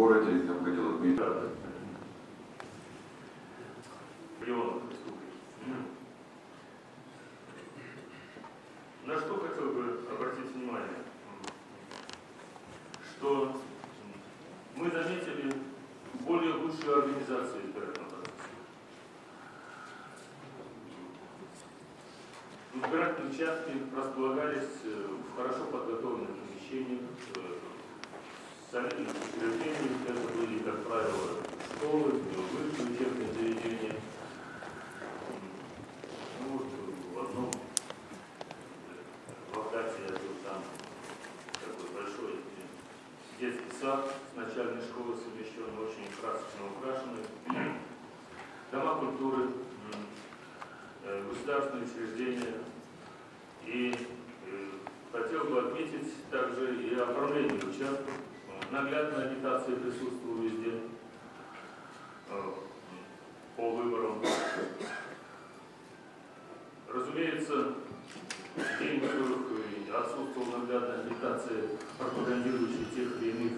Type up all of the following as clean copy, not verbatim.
городе, я бы хотел отметить. Регионах республики. На что хотел бы обратить внимание, что мы заметили более лучшую организацию избирательного процесса. Избирательные участки располагались в хорошо подготовленных помещениях, солидных учреждениях. Это были, как правило, школы, высшие учебные заведения. Ну, вот в одном в Ахтате я был, там такой большой детский сад с начальной школы совмещенный, очень красочно украшенный, дома культуры, государственные учреждения. И хотел бы отметить также и оформление участков. Наглядная агитация присутствовала везде по выборам. Разумеется, день, в которых отсутствовала наглядная агитация, пропагандирующая тех или иных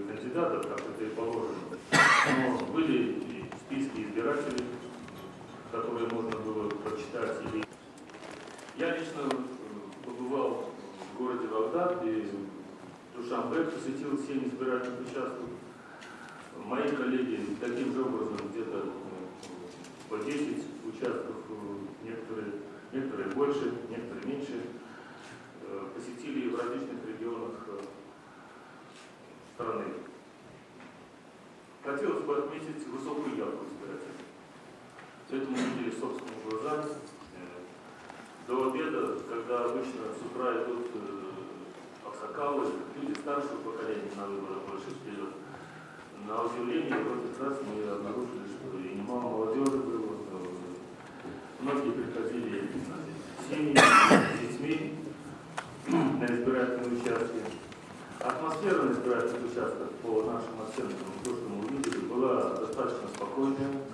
кандидатов, как это и положено, но были и списки избирателей, которые можно было прочитать. Я лично побывал в городе Вагдад, и Душанбе посетил 7 избирательных участков. Мои коллеги таким же образом где-то по 10 участков, некоторые больше, некоторые меньше, посетили в различных регионах страны. Хотелось бы отметить высокую явку избирателей. Это мы видели собственными глазами. До обеда, когда обычно с утра идут аксакалы, люди старшего поколения на выборы больше вперед, на удивление, в этот раз мы обнаружили, что и немало молодежи было, многие приходили с семьями, с детьми на избирательные участки. Атмосфера на избирательных участках, по нашим оценкам, то, что мы увидели, была достаточно спокойная,